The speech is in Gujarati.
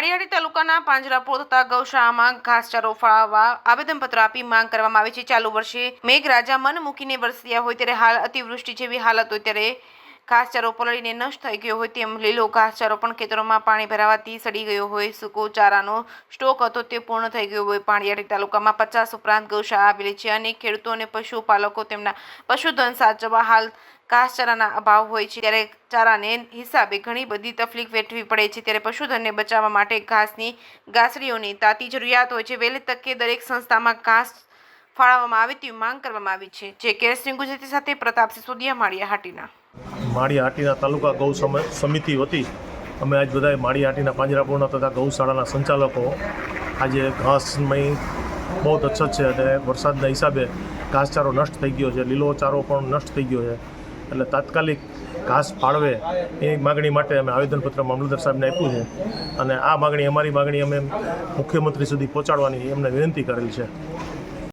માળિયાહાટી તાલુકાના પાંજરાપોળ તથા ગૌશાળામાં ઘાસચારો ફાળવવા આવેદનપત્ર આપી માંગ કરવામાં આવી છે। ચાલુ વર્ષે મેઘરાજા મન મૂકીને વરસ્યા હોય ત્યારે હાલ અતિવૃષ્ટિ જેવી હાલત હોય ત્યારે ઘાસચારો પલળીને નષ્ટ થઈ ગયો હોય તેમ લીલો ઘાસચારો પણ ખેતરોમાં પાણી ભરાવાથી સડી ગયો હોય। સૂકો ચારાનો સ્ટોક હતો તે પૂર્ણ થઈ ગયો હોય। માળિયાહાટી તાલુકામાં 50 ઉપરાંત ગૌશાળા આવેલી છે અને ખેડૂતો અને પશુપાલકો તેમના પશુધન સાચવવા હાલ ઘાસચારાના અભાવ હોય છે ત્યારે ચારાને હિસાબે ઘણી બધી તકલીફ વેઠવી પડે છે ત્યારે પશુધનને બચાવવા માટે ઘાસની ગાસડીઓની તાતી જરૂરિયાત હોય છે। વહેલી તકે દરેક સંસ્થામાં ઘાસ ફાળવવામાં આવે તેવી માંગ કરવામાં આવી છે। જે કેસની ગુજરાતી સાથે પ્રતાપ સિસોદિયા માળિયાહાટીના તાલુકા ગૌ સમિતિ વતી અમે આજ બધા માળિયાહાટીના પાંજરાપોળના તથા ગૌશાળાના સંચાલકો આજે ઘાસમય બહુ અછત છે અને વરસાદના હિસાબે ઘાસચારો નષ્ટ થઈ ગયો છે, લીલો ચારો પણ નષ્ટ થઈ ગયો છે એટલે તાત્કાલિક ઘાસ ફાળવે એ માગણી માટે અમે આવેદનપત્ર મામલતદાર સાહેબને આપ્યું છે અને આ માગણી અમારી માગણી અમે મુખ્યમંત્રી સુધી પહોંચાડવાની એમને વિનંતી કરેલ છે।